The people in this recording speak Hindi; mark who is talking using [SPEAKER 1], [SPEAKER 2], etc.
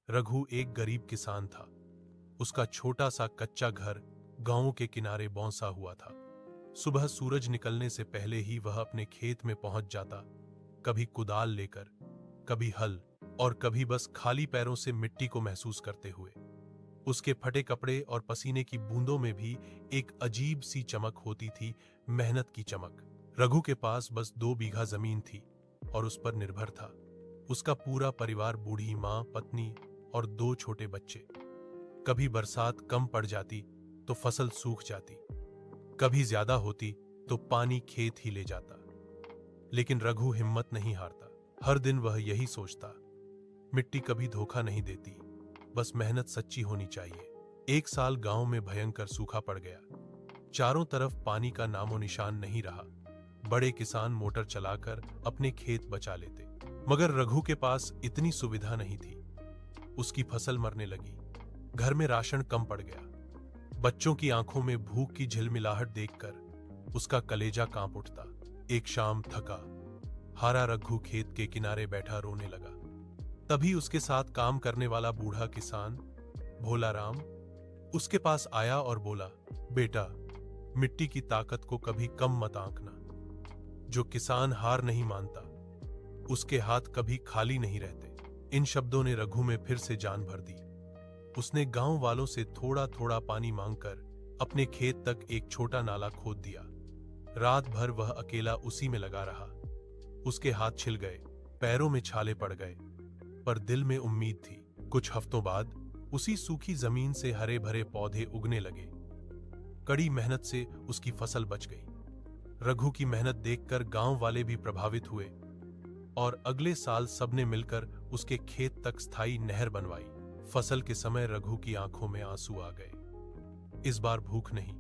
[SPEAKER 1] रघु एक गरीब किसान था। उसका छोटा सा कच्चा घर गांव के किनारे बौंसा हुआ था। सुबह सूरज निकलने से पहले ही वह अपने खेत में पहुंच जाता, कभी कुदाल लेकर, कभी हल, और कभी बस खाली पैरों से मिट्टी को महसूस करते हुए। उसके फटे कपड़े और पसीने की बूंदों में भी एक अजीब सी चमक होती थी, मेहनत की चमक। रघु के पास बस 2 बीघा जमीन थी और उस पर निर्भर था उसका पूरा परिवार, बूढ़ी मां, पत्नी और 2 छोटे बच्चे। कभी बरसात कम पड़ जाती तो फसल सूख जाती, कभी ज्यादा होती तो पानी खेत ही ले जाता। लेकिन रघु हिम्मत नहीं हारता। हर दिन वह यही सोचता, मिट्टी कभी धोखा नहीं देती, बस मेहनत सच्ची होनी चाहिए। एक साल गांव में भयंकर सूखा पड़ गया। चारों तरफ पानी का नामो निशान नहीं रहा। बड़े किसान मोटर चलाकर अपने खेत बचा लेते, मगर रघु के पास इतनी सुविधा नहीं थी। उसकी फसल मरने लगी, घर में राशन कम पड़ गया, बच्चों की आंखों में भूख की झिलमिलाहट देखकर उसका कलेजा कांप उठता। एक शाम थका हारा रघु खेत के किनारे बैठा रोने लगा। तभी उसके साथ काम करने वाला बूढ़ा किसान भोला राम उसके पास आया और बोला, बेटा, मिट्टी की ताकत को कभी कम मत आंकना। जो किसान हार नहीं मानता, उसके हाथ कभी खाली नहीं रहते। इन शब्दों ने रघु में फिर से जान भर दी। उसने गांव वालों से थोड़ा थोड़ा पानी मांगकर अपने खेत तक एक छोटा नाला खोद दिया। रात भर वह अकेला उसी में लगा रहा। उसके हाथ छिल गए, पैरों में छाले पड़ गए, पर दिल में उम्मीद थी। कुछ हफ्तों बाद उसी सूखी जमीन से हरे भरे पौधे उगने लगे। कड़ी मेहनत से उसकी फसल बच गई। रघु की मेहनत देखकर गांव वाले भी प्रभावित हुए और अगले साल सबने मिलकर उसके खेत तक स्थायी नहर बनवाई। फसल के समय रघु की आंखों में आंसू आ गए। इस बार भूख नहीं,